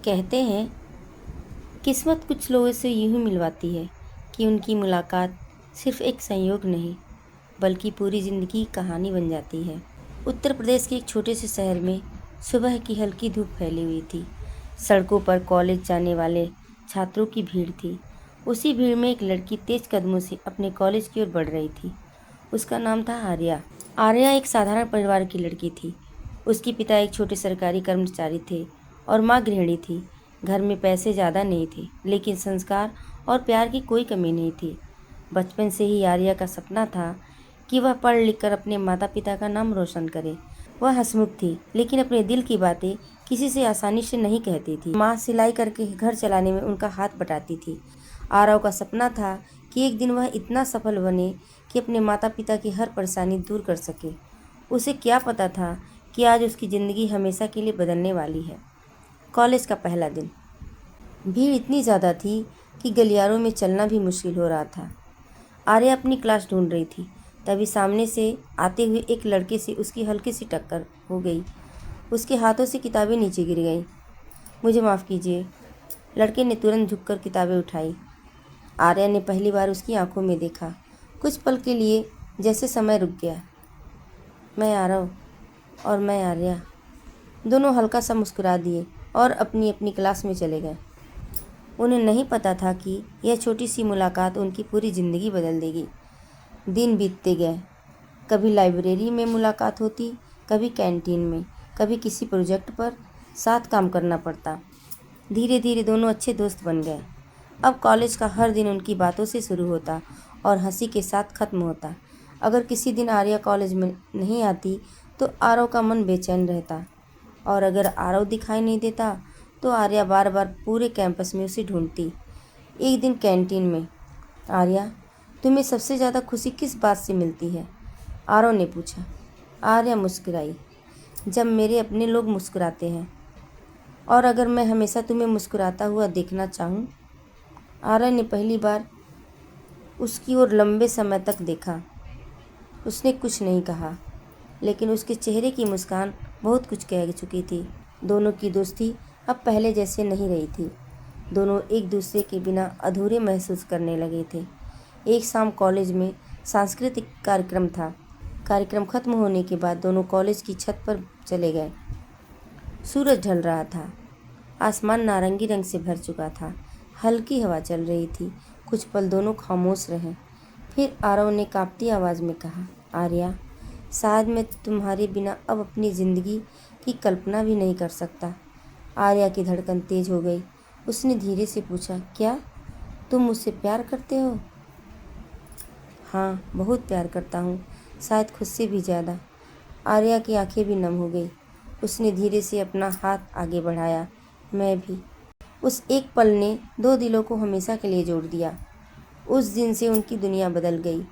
कहते हैं किस्मत कुछ लोगों से यूं ही मिलवाती है कि उनकी मुलाकात सिर्फ एक संयोग नहीं बल्कि पूरी ज़िंदगी की कहानी बन जाती है। उत्तर प्रदेश के एक छोटे से शहर में सुबह की हल्की धूप फैली हुई थी। सड़कों पर कॉलेज जाने वाले छात्रों की भीड़ थी। उसी भीड़ में एक लड़की तेज कदमों से अपने कॉलेज की ओर बढ़ रही थी। उसका नाम था आर्या। आर्या एक साधारण परिवार की लड़की थी। उसके पिता एक छोटे सरकारी कर्मचारी थे और माँ गृहिणी थी। घर में पैसे ज़्यादा नहीं थे, लेकिन संस्कार और प्यार की कोई कमी नहीं थी। बचपन से ही आर्या का सपना था कि वह पढ़ लिख कर अपने माता पिता का नाम रोशन करे। वह हंसमुख थी, लेकिन अपने दिल की बातें किसी से आसानी से नहीं कहती थी। माँ सिलाई करके घर चलाने में उनका हाथ बटाती थी। आरव का सपना था कि एक दिन वह इतना सफल बने कि अपने माता पिता की हर परेशानी दूर कर सके। उसे क्या पता था कि आज उसकी ज़िंदगी हमेशा के लिए बदलने वाली है। कॉलेज का पहला दिन। भीड़ इतनी ज़्यादा थी कि गलियारों में चलना भी मुश्किल हो रहा था। आर्या अपनी क्लास ढूंढ रही थी, तभी सामने से आते हुए एक लड़के से उसकी हल्की सी टक्कर हो गई। उसके हाथों से किताबें नीचे गिर गईं। मुझे माफ़ कीजिए। लड़के ने तुरंत झुककर किताबें उठाई। आर्या ने पहली बार उसकी आंखों में देखा। कुछ पल के लिए जैसे समय रुक गया। मैं आरव और मैं आर्या। दोनों हल्का सा मुस्कुरा दिए और अपनी अपनी क्लास में चले गए। उन्हें नहीं पता था कि यह छोटी सी मुलाकात उनकी पूरी ज़िंदगी बदल देगी। दिन बीतते गए। कभी लाइब्रेरी में मुलाकात होती, कभी कैंटीन में, कभी किसी प्रोजेक्ट पर साथ काम करना पड़ता। धीरे धीरे दोनों अच्छे दोस्त बन गए। अब कॉलेज का हर दिन उनकी बातों से शुरू होता और हंसी के साथ ख़त्म होता। अगर किसी दिन आर्या कॉलेज में नहीं आती तो आरव का मन बेचैन रहता, और अगर आरव दिखाई नहीं देता तो आर्या बार बार पूरे कैंपस में उसे ढूंढती। एक दिन कैंटीन में, आर्या, तुम्हें सबसे ज़्यादा खुशी किस बात से मिलती है? आरव ने पूछा। आर्या मुस्कुराई। जब मेरे अपने लोग मुस्कुराते हैं। और अगर मैं हमेशा तुम्हें मुस्कुराता हुआ देखना चाहूँ? आर्या ने पहली बार उसकी ओर लंबे समय तक देखा। उसने कुछ नहीं कहा, लेकिन उसके चेहरे की मुस्कान बहुत कुछ कह चुकी थी। दोनों की दोस्ती अब पहले जैसे नहीं रही थी। दोनों एक दूसरे के बिना अधूरे महसूस करने लगे थे। एक शाम कॉलेज में सांस्कृतिक कार्यक्रम था। कार्यक्रम खत्म होने के बाद दोनों कॉलेज की छत पर चले गए। सूरज ढल रहा था। आसमान नारंगी रंग से भर चुका था। हल्की हवा चल रही थी। कुछ पल दोनों खामोश रहे। फिर आरव ने कांपती आवाज़ में कहा, आर्या, शायद मैं तुम्हारे बिना अब अपनी ज़िंदगी की कल्पना भी नहीं कर सकता। आर्या की धड़कन तेज हो गई। उसने धीरे से पूछा, क्या तुम मुझसे प्यार करते हो? हाँ, बहुत प्यार करता हूँ, शायद खुद से भी ज़्यादा। आर्या की आंखें भी नम हो गई। उसने धीरे से अपना हाथ आगे बढ़ाया। मैं भी। उस एक पल ने दो दिलों को हमेशा के लिए जोड़ दिया। उस दिन से उनकी दुनिया बदल गई।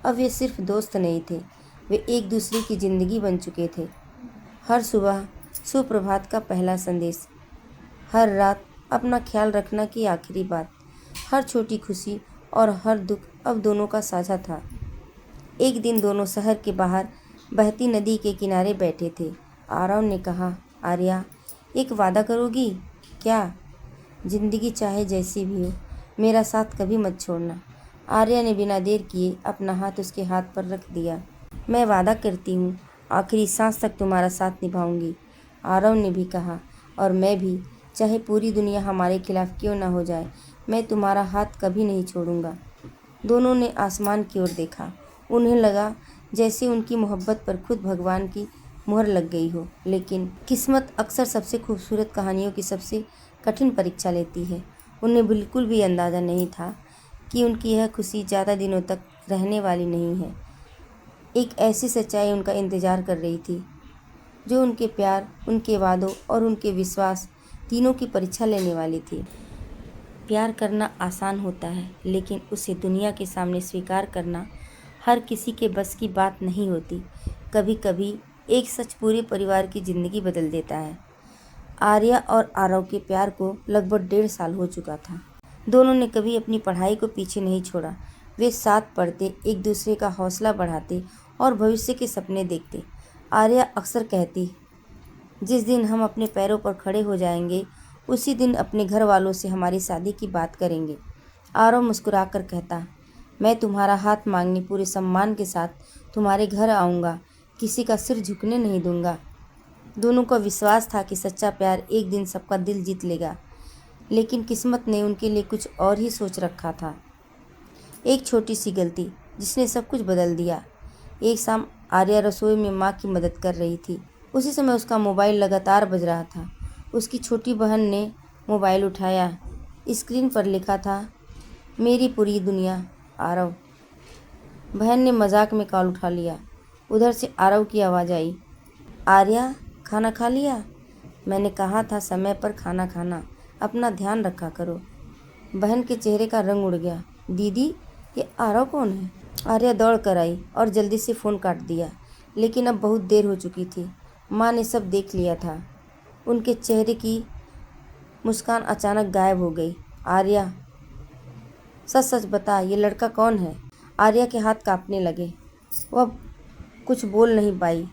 अब वे सिर्फ दोस्त नहीं थे, वे एक दूसरे की ज़िंदगी बन चुके थे। हर सुबह सुप्रभात का पहला संदेश, हर रात अपना ख्याल रखना की आखिरी बात, हर छोटी खुशी और हर दुख अब दोनों का साझा था। एक दिन दोनों शहर के बाहर बहती नदी के किनारे बैठे थे। आरव ने कहा, आर्या, एक वादा करोगी क्या? जिंदगी चाहे जैसी भी हो, मेरा साथ कभी मत छोड़ना। आर्या ने बिना देर किए अपना हाथ उसके हाथ पर रख दिया। मैं वादा करती हूँ, आखिरी सांस तक तुम्हारा साथ निभाऊंगी। आरव ने भी कहा, और मैं भी, चाहे पूरी दुनिया हमारे खिलाफ क्यों ना हो जाए, मैं तुम्हारा हाथ कभी नहीं छोड़ूंगा। दोनों ने आसमान की ओर देखा। उन्हें लगा जैसे उनकी मोहब्बत पर खुद भगवान की मुहर लग गई हो। लेकिन किस्मत अक्सर सबसे खूबसूरत कहानियों की सबसे कठिन परीक्षा लेती है। उन्हें बिल्कुल भी अंदाज़ा नहीं था कि उनकी यह खुशी ज़्यादा दिनों तक रहने वाली नहीं है। एक ऐसी सच्चाई उनका इंतज़ार कर रही थी जो उनके प्यार, उनके वादों और उनके विश्वास तीनों की परीक्षा लेने वाली थी। प्यार करना आसान होता है, लेकिन उसे दुनिया के सामने स्वीकार करना हर किसी के बस की बात नहीं होती। कभी कभी एक सच पूरे परिवार की ज़िंदगी बदल देता है। आर्या और आरव के प्यार को लगभग 1.5 साल हो चुका था। दोनों ने कभी अपनी पढ़ाई को पीछे नहीं छोड़ा। वे साथ पढ़ते, एक दूसरे का हौसला बढ़ाते और भविष्य के सपने देखते। आर्या अक्सर कहती, जिस दिन हम अपने पैरों पर खड़े हो जाएंगे उसी दिन अपने घर वालों से हमारी शादी की बात करेंगे। आरव मुस्कुराकर कहता, मैं तुम्हारा हाथ मांगने पूरे सम्मान के साथ तुम्हारे घर आऊँगा, किसी का सिर झुकने नहीं दूंगा। दोनों को विश्वास था कि सच्चा प्यार एक दिन सबका दिल जीत लेगा, लेकिन किस्मत ने उनके लिए कुछ और ही सोच रखा था। एक छोटी सी गलती जिसने सब कुछ बदल दिया। एक शाम आर्या रसोई में माँ की मदद कर रही थी। उसी समय उसका मोबाइल लगातार बज रहा था। उसकी छोटी बहन ने मोबाइल उठाया। स्क्रीन पर लिखा था, मेरी पूरी दुनिया आरव। बहन ने मजाक में कॉल उठा लिया। उधर से आरव की आवाज़ आई, आर्या खाना खा लिया? मैंने कहा था समय पर खाना खाना, अपना ध्यान रखा करो। बहन के चेहरे का रंग उड़ गया। दीदी, ये आरव कौन है? आर्या दौड़ कर आई और जल्दी से फ़ोन काट दिया, लेकिन अब बहुत देर हो चुकी थी। माँ ने सब देख लिया था। उनके चेहरे की मुस्कान अचानक गायब हो गई। आर्या, सच सच बता, ये लड़का कौन है? आर्या के हाथ कांपने लगे। वह कुछ बोल नहीं पाई।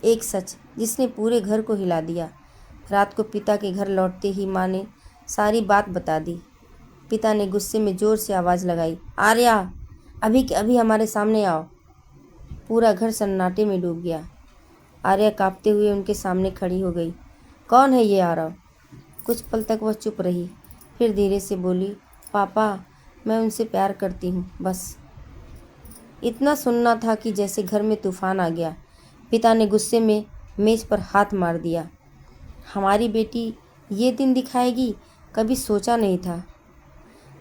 एक सच जिसने पूरे घर को हिला दिया। रात को पिता के घर लौटते ही माँ ने सारी बात बता दी। पिता ने गुस्से में ज़ोर से आवाज़ लगाई, आर्या, अभी के अभी हमारे सामने आओ। पूरा घर सन्नाटे में डूब गया। आर्या कांपते हुए उनके सामने खड़ी हो गई। कौन है ये आरव? कुछ पल तक वह चुप रही, फिर धीरे से बोली, पापा, मैं उनसे प्यार करती हूँ, बस। इतना सुनना था कि जैसे घर में तूफान आ गया। पिता ने गुस्से में मेज पर हाथ मार दिया। हमारी बेटी ये दिन दिखाएगी, कभी सोचा नहीं था।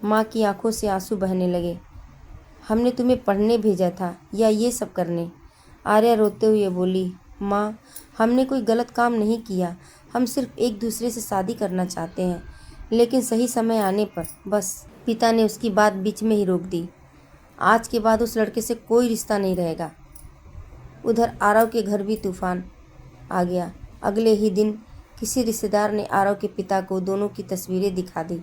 माँ की आंखों से आंसू बहने लगे। हमने तुम्हें पढ़ने भेजा था या ये सब करने? आर्या रोते हुए बोली, माँ, हमने कोई गलत काम नहीं किया, हम सिर्फ एक दूसरे से शादी करना चाहते हैं, लेकिन सही समय आने पर बस। पिता ने उसकी बात बीच में ही रोक दी। आज के बाद उस लड़के से कोई रिश्ता नहीं रहेगा। उधर आरव के घर भी तूफान आ गया। अगले ही दिन किसी रिश्तेदार ने आरव के पिता को दोनों की तस्वीरें दिखा दी।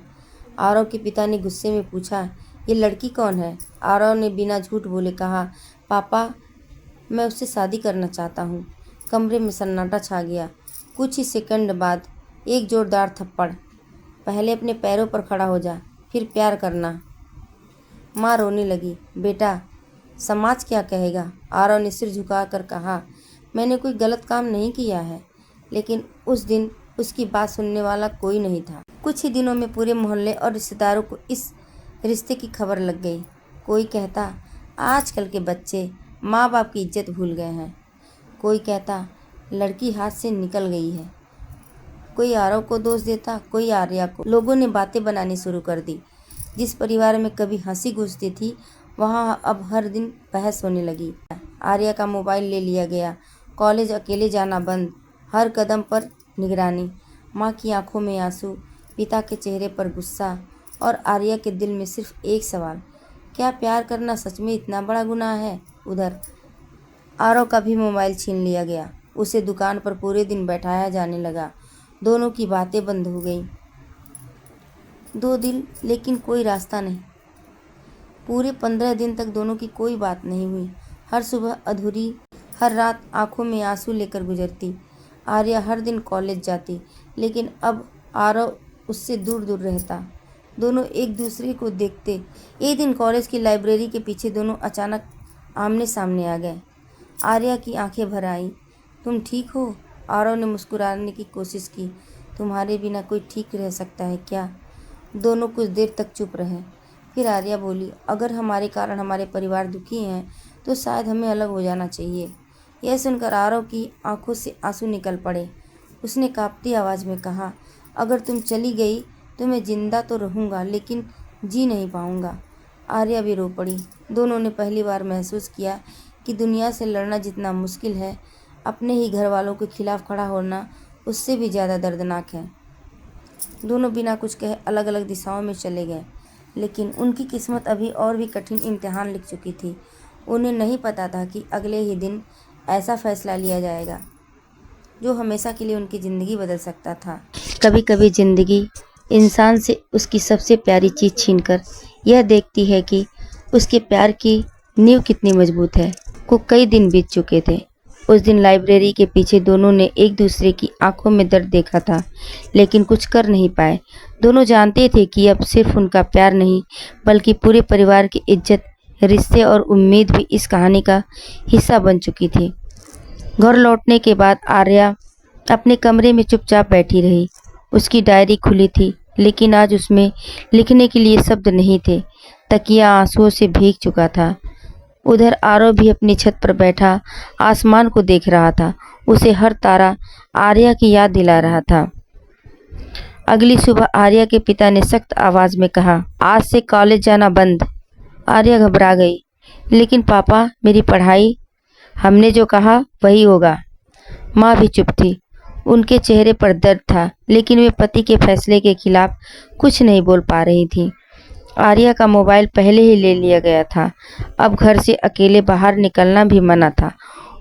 आरव के पिता ने गुस्से में पूछा, ये लड़की कौन है? आरव ने बिना झूठ बोले कहा, पापा, मैं उससे शादी करना चाहता हूँ। कमरे में सन्नाटा छा गया। कुछ ही सेकंड बाद एक जोरदार थप्पड़। पहले अपने पैरों पर खड़ा हो जा, फिर प्यार करना। माँ रोने लगी। बेटा, समाज क्या कहेगा? आरव ने सिर झुकाकर कहा, मैंने कोई गलत काम नहीं किया है, लेकिन उस दिन उसकी बात सुनने वाला कोई नहीं था। कुछ ही दिनों में पूरे मोहल्ले और रिश्तेदारों को इस रिश्ते की खबर लग गई। कोई कहता, आजकल के बच्चे माँ बाप की इज्जत भूल गए हैं। कोई कहता, लड़की हाथ से निकल गई है। कोई आरव को दोष देता, कोई आर्या को। लोगों ने बातें बनानी शुरू कर दी। जिस परिवार में कभी हंसी गूंजती थी, वहाँ अब हर दिन बहस होने लगी। आर्या का मोबाइल ले लिया गया। कॉलेज अकेले जाना बंद। हर कदम पर निगरानी। माँ की आंखों में आंसू, पिता के चेहरे पर गुस्सा और आर्या के दिल में सिर्फ एक सवाल, क्या प्यार करना सच में इतना बड़ा गुनाह है? उधर आरव का भी मोबाइल छीन लिया गया। उसे दुकान पर पूरे दिन बैठाया जाने लगा। दोनों की बातें बंद हो गईं। दो दिल, लेकिन कोई रास्ता नहीं। पूरे 15 दिन तक दोनों की कोई बात नहीं हुई। हर सुबह अधूरी, हर रात आंखों में आंसू लेकर गुजरती। आर्या हर दिन कॉलेज जाती, लेकिन अब आरव उससे दूर दूर रहता। दोनों एक दूसरे को देखते। एक दिन कॉलेज की लाइब्रेरी के पीछे दोनों अचानक आमने सामने आ गए। आर्या की आंखें भर आईं। तुम ठीक हो? आरव ने मुस्कुराने की कोशिश की। तुम्हारे बिना कोई ठीक रह सकता है क्या? दोनों कुछ देर तक चुप रहे। फिर आर्या बोली, अगर हमारे कारण हमारे परिवार दुखी हैं तो शायद हमें अलग हो जाना चाहिए। यह सुनकर आरव की आंखों से आंसू निकल पड़े। उसने कांपती आवाज़ में कहा, अगर तुम चली गई तो मैं जिंदा तो रहूँगा, लेकिन जी नहीं पाऊँगा। आर्या भी रो पड़ी। दोनों ने पहली बार महसूस किया कि दुनिया से लड़ना जितना मुश्किल है, अपने ही घर वालों के खिलाफ खड़ा होना उससे भी ज़्यादा दर्दनाक है। दोनों बिना कुछ कहे अलग अलग दिशाओं में चले गए, लेकिन उनकी किस्मत अभी और भी कठिन इम्तिहान लिख चुकी थी। उन्हें नहीं पता था कि अगले ही दिन ऐसा फैसला लिया जाएगा जो हमेशा के लिए उनकी ज़िंदगी बदल सकता था। कभी कभी ज़िंदगी इंसान से उसकी सबसे प्यारी चीज़ छीनकर यह देखती है कि उसके प्यार की नींव कितनी मजबूत है। को कई दिन बीत चुके थे। उस दिन लाइब्रेरी के पीछे दोनों ने एक दूसरे की आंखों में दर्द देखा था, लेकिन कुछ कर नहीं पाए। दोनों जानते थे कि अब सिर्फ उनका प्यार नहीं, बल्कि पूरे परिवार की इज्जत, रिश्ते और उम्मीद भी इस कहानी का हिस्सा बन चुकी थी। घर लौटने के बाद आर्या अपने कमरे में चुपचाप बैठी रही। उसकी डायरी खुली थी, लेकिन आज उसमें लिखने के लिए शब्द नहीं थे। तकिया आंसुओं से भीग चुका था। उधर आरव भी अपनी छत पर बैठा आसमान को देख रहा था। उसे हर तारा आर्या की याद दिला रहा था। अगली सुबह आर्या के पिता ने सख्त आवाज में कहा, आज से कॉलेज जाना बंद। आर्या घबरा गई। लेकिन पापा, मेरी पढ़ाई? हमने जो कहा वही होगा। माँ भी चुप थी। उनके चेहरे पर दर्द था, लेकिन वे पति के फैसले के खिलाफ कुछ नहीं बोल पा रही थी। आर्या का मोबाइल पहले ही ले लिया गया था। अब घर से अकेले बाहर निकलना भी मना था।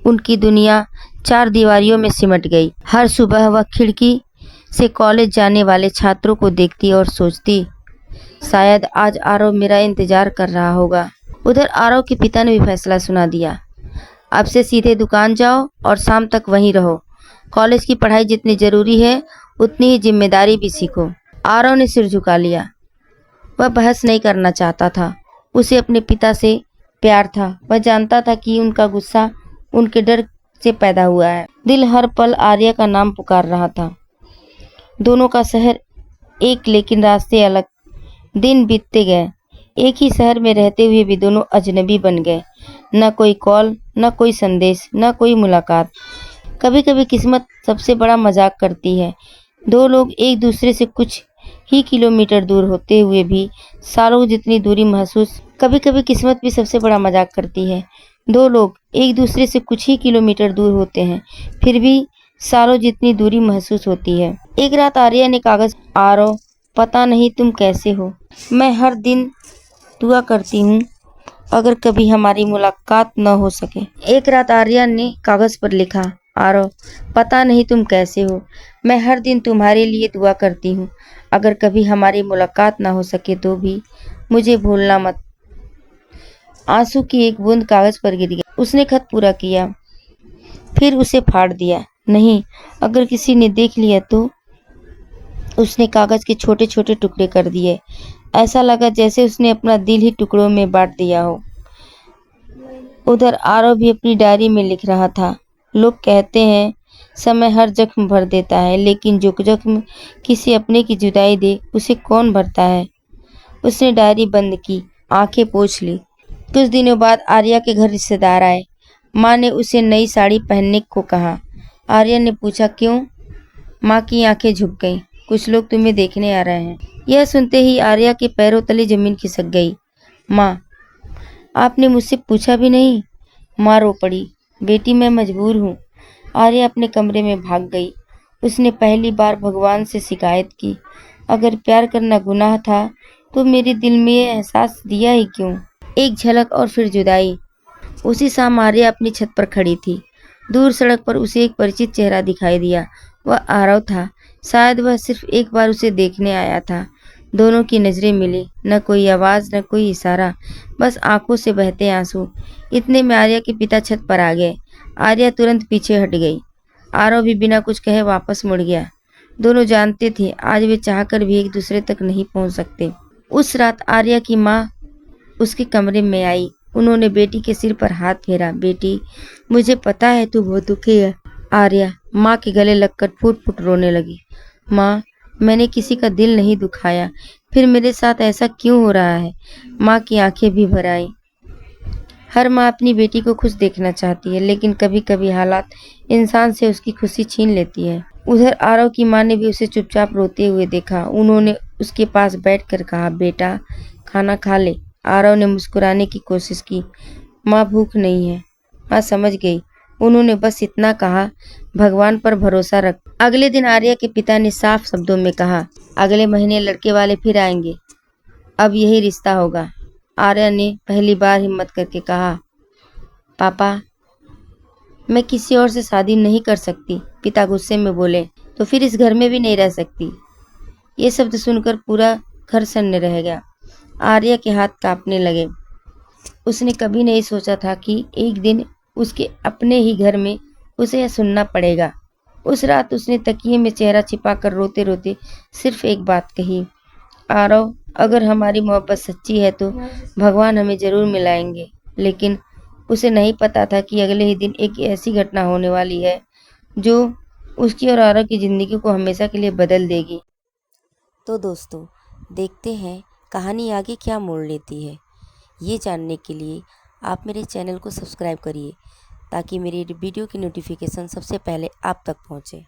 उनकी दुनिया चार दीवारियों में सिमट गई। हर सुबह वह खिड़की से कॉलेज जाने वाले छात्रों को देखती और सोचती, शायद आज आरव मेरा इंतजार कर रहा होगा। उधर आरव के पिता ने भी फैसला सुना दिया, अब से सीधे दुकान जाओ और शाम तक वहीं रहो। कॉलेज की पढ़ाई जितनी जरूरी है, उतनी ही जिम्मेदारी भी सीखो। आरव ने सिर झुका लिया। वह बहस नहीं करना चाहता था। उसे अपने पिता से प्यार था। वह जानता था कि उनका गुस्सा उनके डर से पैदा हुआ है। दिल हर पल आर्या का नाम पुकार रहा था। दोनों का शहर एक, लेकिन रास्ते अलग। दिन बीतते गए। एक ही शहर में रहते हुए भी दोनों अजनबी बन गए। न कोई कॉल, न कोई संदेश, न कोई मुलाकात। कभी कभी किस्मत सबसे बड़ा मजाक करती है। दो लोग एक दूसरे से कुछ ही किलोमीटर दूर होते हुए भी सालों जितनी दूरी महसूस। कभी कभी किस्मत भी सबसे बड़ा मजाक करती है। दो लोग एक दूसरे से कुछ ही किलोमीटर दूर होते हैं, फिर भी सालों जितनी दूरी महसूस होती है। एक रात आर्या ने कागज, आरव, पता नहीं तुम कैसे हो, मैं हर दिन दुआ करती हूँ अगर कभी हमारी मुलाकात न हो सके। एक रात आर्या ने कागज पर लिखा, आरव, पता नहीं तुम कैसे हो, मैं हर दिन तुम्हारे लिए दुआ करती हूँ अगर कभी हमारी मुलाकात ना हो सके तो भी मुझे भूलना मत। आंसू की एक बूंद कागज पर गिर गई। उसने खत पूरा किया, फिर उसे फाड़ दिया। नहीं, अगर किसी ने देख लिया तो। उसने कागज के छोटे छोटे टुकड़े कर दिए। ऐसा लगा जैसे उसने अपना दिल ही टुकड़ों में बांट दिया हो। उधर आरव भी अपनी डायरी में लिख रहा था, लोग कहते हैं समय हर जख्म भर देता है, लेकिन जो जख्म किसी अपने की जुदाई दे उसे कौन भरता है। उसने डायरी बंद की, आंखें पोंछ ली। कुछ दिनों बाद आर्या के घर रिश्तेदार आए। माँ ने उसे नई साड़ी पहनने को कहा। आर्या ने पूछा, क्यों? माँ की आंखें झुक गईं। कुछ लोग तुम्हें देखने आ रहे हैं। यह सुनते ही आर्या के पैरों तले जमीन खिसक गई। माँ, आपने मुझसे पूछा भी नहीं। माँ रो पड़ी। बेटी, मैं मजबूर हूँ। आर्या अपने कमरे में भाग गई। उसने पहली बार भगवान से शिकायत की, अगर प्यार करना गुनाह था तो मेरे दिल में ये एहसास दिया ही क्यों। एक झलक और फिर जुदाई। उसी शाम आर्या अपनी छत पर खड़ी थी। दूर सड़क पर उसे एक परिचित चेहरा दिखाई दिया। वह आरव था। शायद वह सिर्फ एक बार उसे देखने आया था। दोनों की नजरें मिली। न कोई आवाज, न कोई इशारा, बस आंखों से बहते आंसू। इतने में आर्या के पिता छत पर आ गए। आर्या तुरंत पीछे हट गई। आरव भी बिना कुछ कहे वापस मुड़ गया। दोनों जानते थे आज वे चाहकर भी एक दूसरे तक नहीं पहुंच सकते। उस रात आर्या की माँ उसके कमरे में आई। उन्होंने बेटी के सिर पर हाथ फेरा। बेटी, मुझे पता है तू बहुत दुखी है। आर्या माँ के गले लगकर फूट फूट रोने लगी। माँ, मैंने किसी का दिल नहीं दुखाया, फिर मेरे साथ ऐसा क्यों हो रहा है? माँ की आंखें भी भर आईं। हर माँ अपनी बेटी को खुश देखना चाहती है, लेकिन कभी कभी हालात इंसान से उसकी खुशी छीन लेती है। उधर आरव की माँ ने भी उसे चुपचाप रोते हुए देखा। उन्होंने उसके पास बैठकर कहा, बेटा, खाना खा ले। आरव ने मुस्कुराने की कोशिश की। माँ, भूख नहीं है। माँ समझ गई। उन्होंने बस इतना कहा, भगवान पर भरोसा रख। अगले दिन आर्या के पिता ने साफ शब्दों में कहा, अगले महीने लड़के वाले फिर आएंगे, अब यही रिश्ता होगा। आर्या ने पहली बार हिम्मत करके कहा, पापा, मैं किसी और से शादी नहीं कर सकती। पिता गुस्से में बोले, तो फिर इस घर में भी नहीं रह सकती। ये शब्द सुनकर पूरा घर सन्न रह गया। आर्या के हाथ कांपने लगे। उसने कभी नहीं सोचा था कि एक दिन उसके अपने ही घर में उसे यह सुनना पड़ेगा। उस रात उसने तकिए में चेहरा छिपाकर रोते रोते सिर्फ एक बात कही, आरव, अगर हमारी मोहब्बत सच्ची है तो भगवान हमें जरूर मिलाएंगे। लेकिन उसे नहीं पता था कि अगले ही दिन एक ऐसी घटना होने वाली है जो उसकी और आरव की जिंदगी को हमेशा के लिए बदल देगी। तो दोस्तों, देखते हैं कहानी आगे क्या मोड़ लेती है। ये जानने के लिए आप मेरे चैनल को सब्सक्राइब करिए ताकि मेरी वीडियो की नोटिफिकेशन सबसे पहले आप तक पहुंचे।